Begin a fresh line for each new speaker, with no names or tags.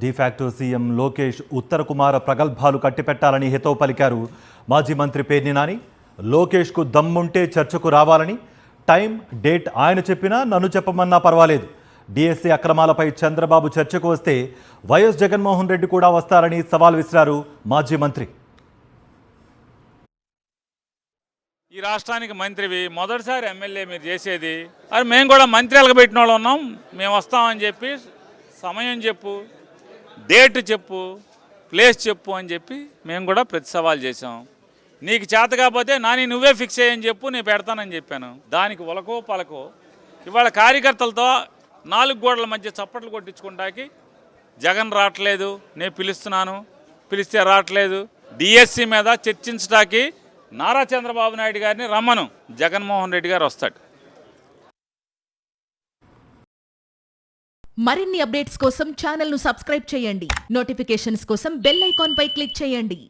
De facto CM Lokesh ఉత్తర కుమార ప్రగల్భాలు కట్టిపెట్టాలని హితవు పలికారు మాజీ మంత్రి పేర్ని నాని. లోకేష్కు దమ్ముంటే చర్చకు రావాలని, టైం డేట్ ఆయన చెప్పినా నన్ను చెప్పమన్నా పర్వాలేదు. డిఎస్సీ అక్రమాలపై చంద్రబాబు చర్చకు వస్తే వైఎస్ జగన్మోహన్ రెడ్డి కూడా వస్తారని సవాల్ విసిరారు మాజీ మంత్రి.
ఈ రాష్ట్రానికి మంత్రివి, మొదటిసారి ఎమ్మెల్యే మీరు చేసేది. అది మేము కూడా మంత్రులకు పెట్టిన వాళ్ళు ఉన్నాం. మేము వస్తామని చెప్పి సమయం చెప్పు, డేట్ చెప్పు, ప్లేస్ చెప్పు అని చెప్పి మేము కూడా ప్రతి సవాల్ చేసాం. నీకు చేత కాకపోతే నాని నువ్వే ఫిక్స్ అయ్యని చెప్పు, నేను పెడతానని చెప్పాను. దానికి ఉలకో పలకో ఇవాళ కార్యకర్తలతో 4 గోడల మధ్య చప్పట్లు కొట్టించుకుంటాకి జగన్ రావట్లేదు, నేను పిలుస్తున్నాను, పిలిస్తే రావట్లేదు. డిఎస్సి మీద చర్చించడానికి నారా చంద్రబాబు నాయుడు గారిని రమ్మను, జగన్మోహన్ రెడ్డి గారు వస్తాడు.
మరిన్ని అప్డేట్స్ కోసం ఛానల్ను సబ్స్క్రైబ్ చేయండి. నోటిఫికేషన్స్ కోసం బెల్ ఐకాన్ పై క్లిక్ చేయండి.